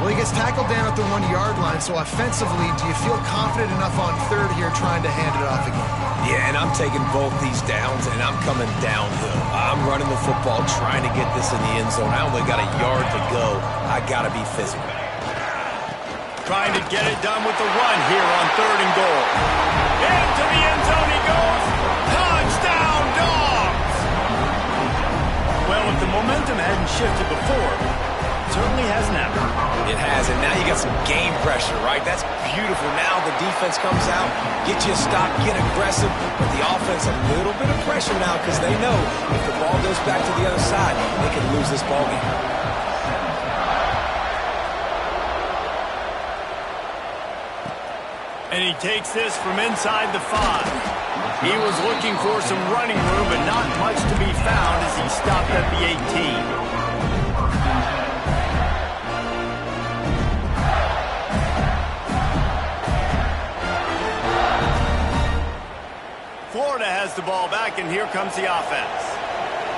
Well, he gets tackled down at the 1-yard line, so offensively, do you feel confident enough on 3rd here trying to hand it off again? Yeah, and I'm taking both these downs, and I'm coming downhill. I'm running the football, trying to get this in the end zone. I only got a yard to go. I got to be physical. Trying to get it done with the run here on 3rd and goal. Into the end zone he goes. Touchdown, Dogs! system hadn't shifted before. It certainly hasn't happened. It has, and now you got some game pressure, right? That's beautiful. Now the defense comes out, get you a stop, get aggressive, but the offense a little bit of pressure now because they know if the ball goes back to the other side, they can lose this ball game. And he takes this from inside the 5. He was looking for some running room, but not much to be found as he stopped at the 18. Florida has the ball back, and here comes the offense.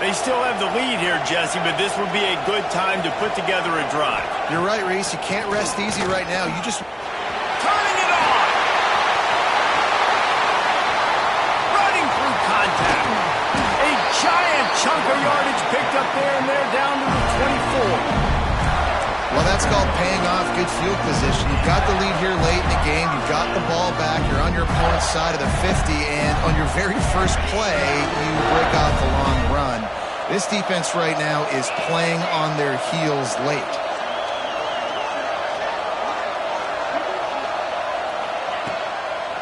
They still have the lead here, Jesse, but this would be a good time to put together a drive. You're right, Reese. You can't rest easy right now. You just... Turning it on! Running through contact. A giant chunk of yardage picked up there, and they're down to the 24. Well, that's called paying off good field position. You've got the lead here late in the game. You've got the ball back. You're on your opponent's side of the 50, and on your very first play, you break off a long run. This defense right now is playing on their heels late.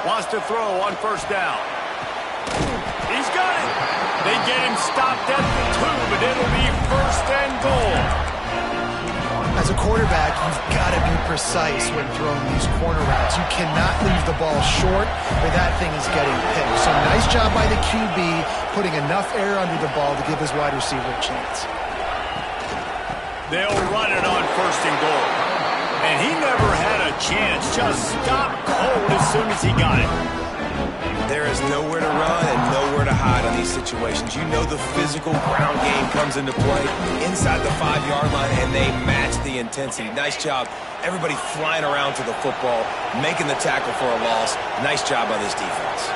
Wants to throw on first down. He's got it. They get him stopped at the 2, but it'll be first and goal. As a quarterback, you've got to be precise when throwing these corner routes. You cannot leave the ball short or that thing is getting picked. So nice job by the QB putting enough air under the ball to give his wide receiver a chance. They'll run it on first and goal. And he never had a chance. Just stopped cold as soon as he got it. There is nowhere to run and nowhere to hide in these situations. You know the physical ground game comes into play inside the 5-yard line, and they match the intensity. Nice job. Everybody flying around to the football, making the tackle for a loss. Nice job by this defense.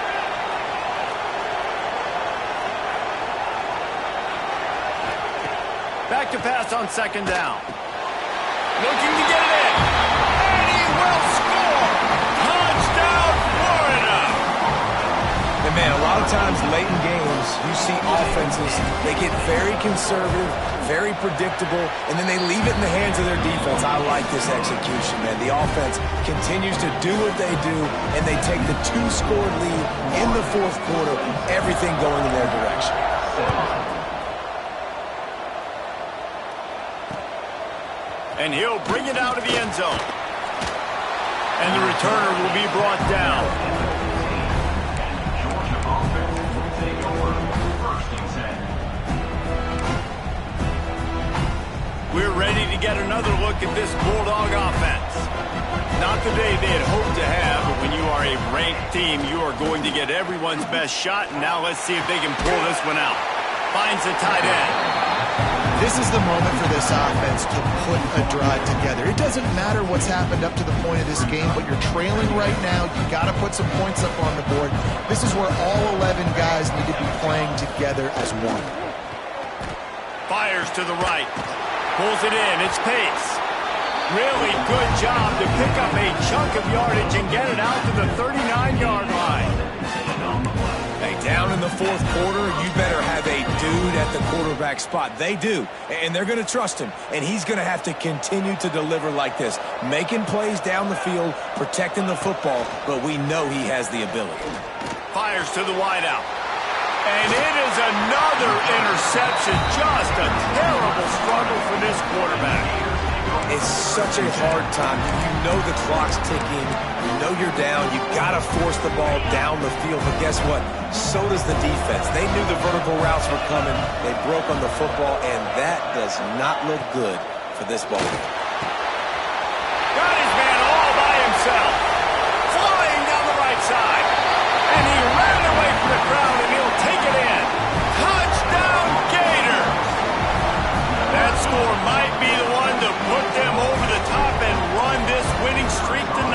Back to pass on second down. Looking to get it in. And he will score. Touchdown, Florida. And man, a lot of times late in games, you see offenses, they get very conservative, very predictable, and then they leave it in the hands of their defense. I like this execution, man. The offense continues to do what they do, and they take the 2-score lead in the fourth quarter, everything going in their direction. And he'll bring it out of the end zone. And the returner will be brought down. We're ready to get another look at this Bulldog offense. Not the day they had hoped to have, but when you are a ranked team, you are going to get everyone's best shot. And now let's see if they can pull this one out. Finds the tight end. This is the moment for this offense to put a drive together. It doesn't matter what's happened up to the point of this game, but you're trailing right now. You got to put some points up on the board. This is where all 11 guys need to be playing together as one. Fires to the right. Pulls it in. It's Pace. Really good job to pick up a chunk of yardage and get it out to the 39-yard line. Hey, down in the fourth quarter, you better have a dude at the quarterback spot. They do, and they're going to trust him, and he's going to have to continue to deliver like this, making plays down the field, protecting the football, but we know he has the ability. Fires to the wideout. And it is another interception. Just a terrible struggle for this quarterback. It's such a hard time. You know the clock's ticking. You know you're down. You got to force the ball down the field. But guess what? So does the defense. They knew the vertical routes were coming. They broke on the football, and that does not look good for this ball game. Got his man all by himself. Flying down the right side. And he ran away from the crowd, and he'll take it in. Touchdown, Gator. That score might be the one to put them over the top and run this winning streak to 9.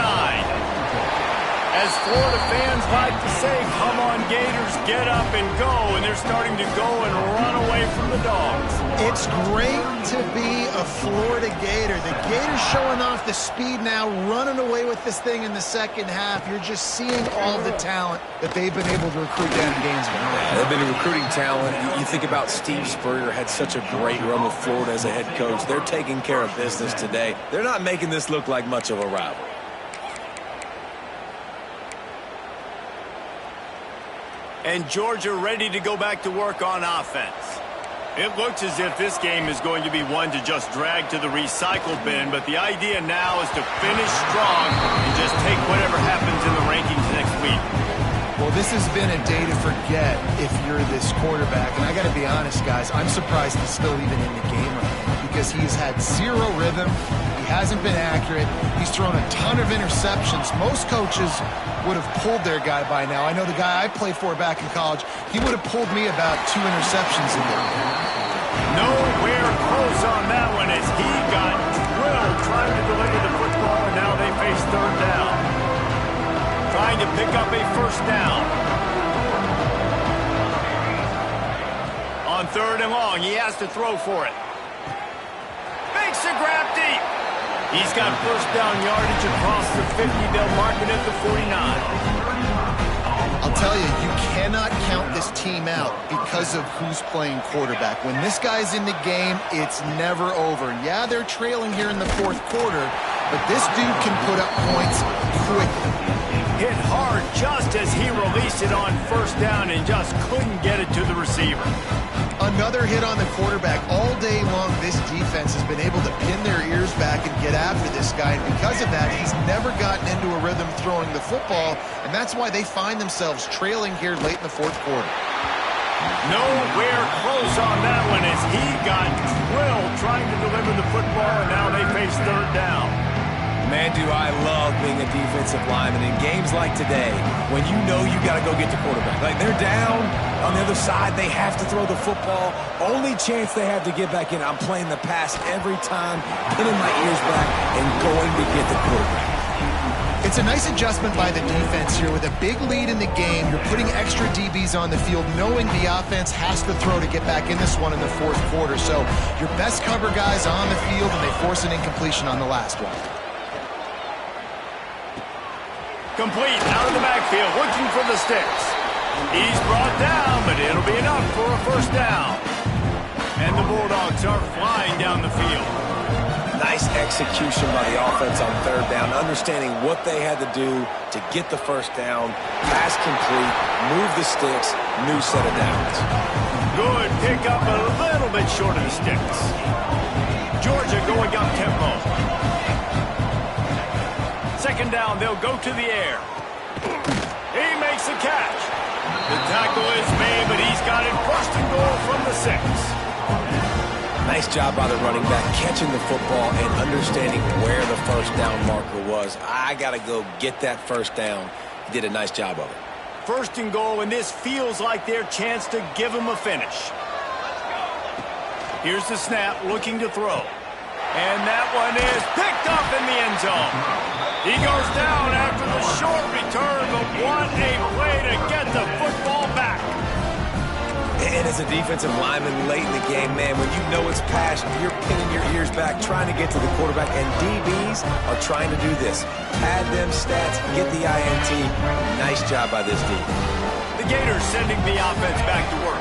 As Florida fans like to say, come on Gators get up and go, and they're starting to go and run away from the Dogs. It's great to be a Florida Gator. The Gators showing off the speed now, running away with this thing in the second half. You're just seeing all the talent that they've been able to recruit down in Gainesville. Yeah, they've been recruiting talent. You think about Steve Spurrier, had such a great run with Florida as a head coach. They're taking care of business today. They're not making this look like much of a rival. And Georgia ready to go back to work on offense. It looks as if this game is going to be one to just drag to the recycle bin, but the idea now is to finish strong and just take whatever happens in the rankings next week. Well, this has been a day to forget if you're this quarterback. And I got to be honest, guys, I'm surprised he's still even in the game right now because he's had zero rhythm. He hasn't been accurate. He's thrown a ton of interceptions. Most coaches would have pulled their guy by now. I know the guy I played for back in college, he would have pulled me about 2 interceptions a year. Nowhere close on that one as he got drilled trying to deliver the football, and now they face third down. Trying to pick up a first down. On third and long, he has to throw for it. Makes a grab deep. He's got first down yardage across the 50. They'll mark it at the 49. I'll tell you, you cannot count this team out because of who's playing quarterback. When this guy's in the game, it's never over. Yeah, they're trailing here in the fourth quarter, but this dude can put up points quickly. Hit hard just as he released it on first down and just couldn't get it to the receiver. Another hit on the quarterback. All day long, this defense has been able to pin their ears back and get after this guy. And because of that, he's never gotten into a rhythm throwing the football. And that's why they find themselves trailing here late in the fourth quarter. Nowhere close on that one as he got drilled trying to deliver the football, and now they face third down. Man, do I love being a defensive lineman in games like today when you know you got to go get the quarterback. Like, they're down on the other side. They have to throw the football. Only chance they have to get back in. I'm playing the pass every time, pinning my ears back, and going to get the quarterback. It's a nice adjustment by the defense here. With a big lead in the game, you're putting extra DBs on the field, knowing the offense has to throw to get back in this one in the fourth quarter. So your best cover guys on the field, and they force an incompletion on the last one. Complete out of the backfield, looking for the sticks. He's brought down, but it'll be enough for a first down. And the Bulldogs are flying down the field. Nice execution by the offense on third down, understanding what they had to do to get the first down, pass complete, move the sticks, new set of downs. Good pick up, a little bit short of the sticks. Georgia going up tempo. Second down, they'll go to the air. He makes a catch. The tackle is made, but he's got it first and goal from the 6. Nice job by the running back, catching the football and understanding where the first down marker was. I got to go get that first down. He did a nice job of it. First and goal, and this feels like their chance to give him a finish. Here's the snap, looking to throw. And that one is picked up in the end zone. He goes down after the short return, but what a play to get the football back. And as a defensive lineman late in the game, man, when you know it's passed, you're pinning your ears back, trying to get to the quarterback, and DBs are trying to do this. Pad them stats, get the INT. Nice job by this D. The Gators sending the offense back to work.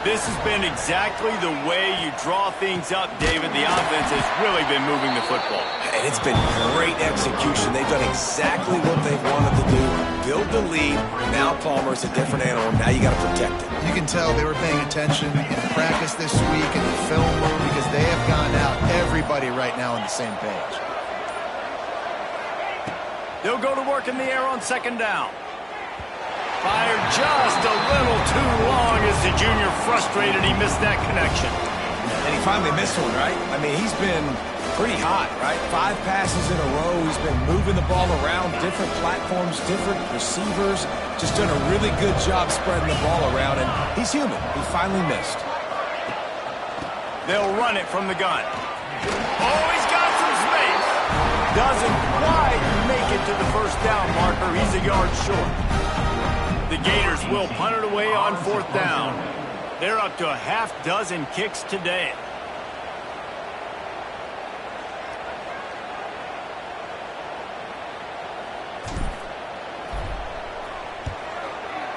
This has been exactly the way you draw things up, David. The offense has really been moving the football. And it's been great execution. They've done exactly what they've wanted to do. Build the lead. Now Palmer's a different animal. Now you got to protect it. You can tell they were paying attention in practice this week in the film room because they have gone out, everybody right now on the same page. They'll go to work in the air on second down. Fired just a little too long as the junior frustrated. He missed that connection. And he finally missed one, right? I mean, he's been pretty hot, right? 5 passes in a row. He's been moving the ball around, different platforms, different receivers. Just done a really good job spreading the ball around, and he's human. He finally missed. They'll run it from the gun. Oh, he's got some space. Doesn't quite make it to the first down marker. He's a yard short. The Gators will punt it away on 4th down. They're up to a half dozen kicks today.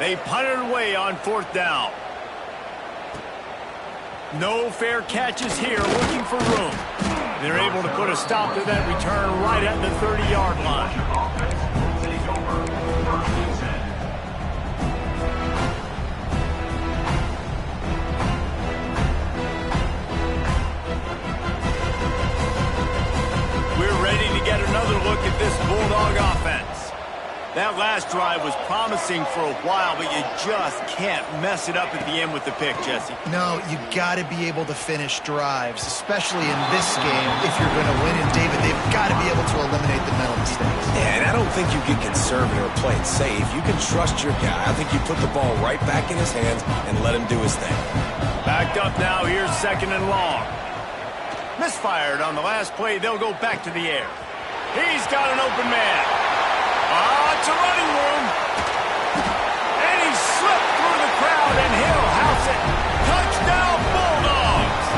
They punt it away on 4th down. No fair catches here, looking for room. They're able to put a stop to that return right at the 30-yard line. Get another look at this Bulldog offense. That last drive was promising for a while, but you just can't mess it up at the end with the pick, Jesse. No, you got to be able to finish drives, especially in this game if you're going to win. And David, they've got to be able to eliminate the mental mistakes. Yeah, and I don't think you get conservative or play it safe. You can trust your guy. I think you put the ball right back in his hands and let him do his thing. Backed up now. Here's 2nd and long. Misfired on the last play. They'll go back to the air. He's got an open man. It's a running room. And he slipped through the crowd, and he'll house it. Touchdown, Bulldogs.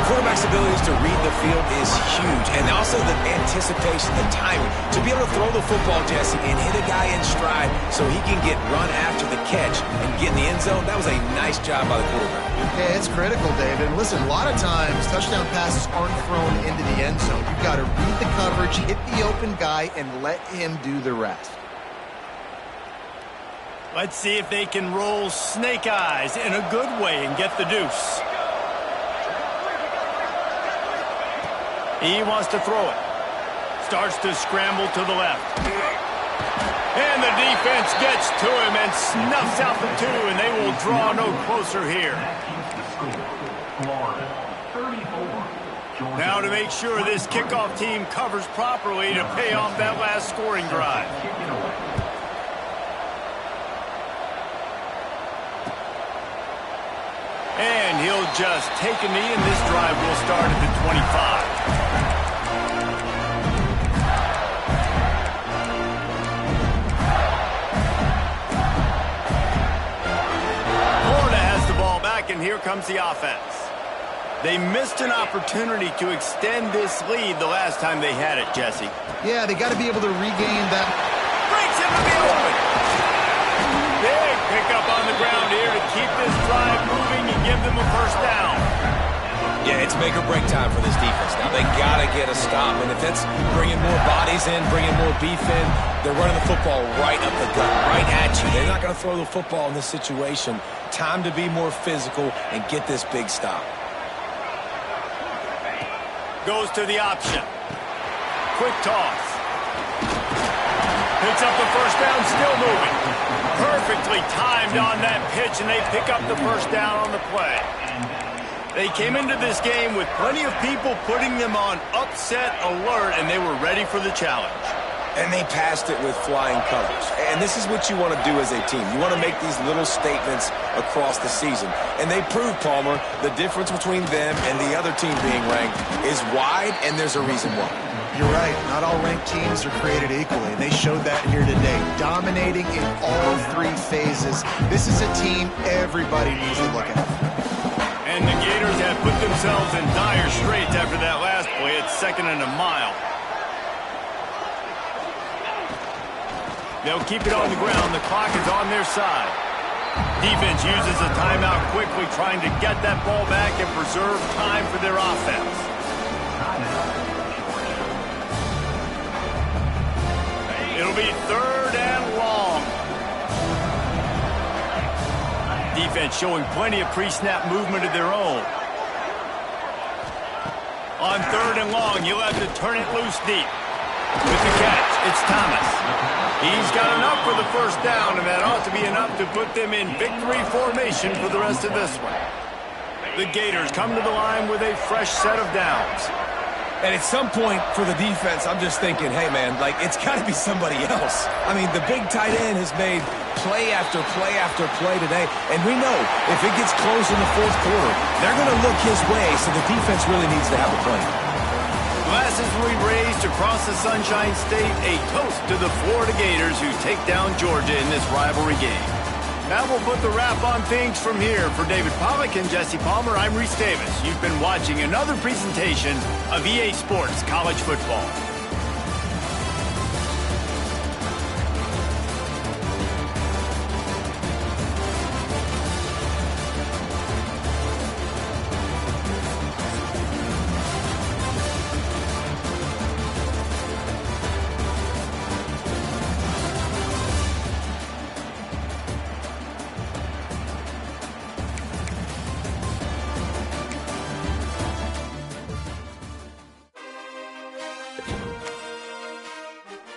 Quarterback's abilities to read the field is huge, and also the anticipation, the timing. To be able to throw the football, Jesse, and hit a guy in stride so he can get run after the catch and get in the end zone, that was a nice job by the quarterback. Yeah, it's critical, David. Listen, a lot of times touchdown passes aren't thrown into the end zone. You've got to read the coverage, hit the open guy, and let him do the rest. Let's see if they can roll snake eyes in a good way and get the deuce. He wants to throw it. Starts to scramble to the left. And the defense gets to him and snuffs out the 2, and they will draw no closer here. Now to make sure this kickoff team covers properly to pay off that last scoring drive. And he'll just take a knee, and this drive will start at the 25. And here comes the offense. They missed an opportunity to extend this lead the last time they had it, Jesse. Yeah, they got to be able to regain that. Breaks him to the open. Big pickup on the ground here to keep this drive moving and give them a 1st down. Yeah, it's make or break time for this defense. Now they got to get a stop, and if it's bringing more bodies in, bringing more beef in, they're running the football right up the gut, right at you. They're not going to throw the football in this situation. Time to be more physical and get this big stop. Goes to the option. Quick toss. Picks up the 1st down, still moving. Perfectly timed on that pitch, and they pick up the 1st down on the play. They came into this game with plenty of people putting them on upset alert, and they were ready for the challenge. And they passed it with flying colors. And this is what you want to do as a team. You want to make these little statements across the season. And they proved, Palmer, the difference between them and the other team being ranked is wide, and there's a reason why. You're right. Not all ranked teams are created equally, and they showed that here today. Dominating in all 3 phases. This is a team everybody needs to look at. And the Gators have put themselves in dire straits after that last play. It's 2nd and a mile. They'll keep it on the ground. The clock is on their side. Defense uses a timeout quickly, trying to get that ball back and preserve time for their offense. It'll be 3rd and long. Defense showing plenty of pre-snap movement of their own. On 3rd and long, you'll have to turn it loose deep. With the catch, it's Thomas. He's got enough for the 1st down, and that ought to be enough to put them in victory formation for the rest of this one. The Gators come to the line with a fresh set of downs. And at some point for the defense, I'm just thinking, hey, man, like, it's got to be somebody else. I mean, the big tight end has made play after play after play today. And we know if it gets close in the 4th quarter, they're going to look his way, so the defense really needs to have a plan. Glasses will be raised across the Sunshine State, a toast to the Florida Gators who take down Georgia in this rivalry game. Now we'll put the wrap on things from here. For David Pollack and Jesse Palmer, I'm Reese Davis. You've been watching another presentation of EA Sports College Football.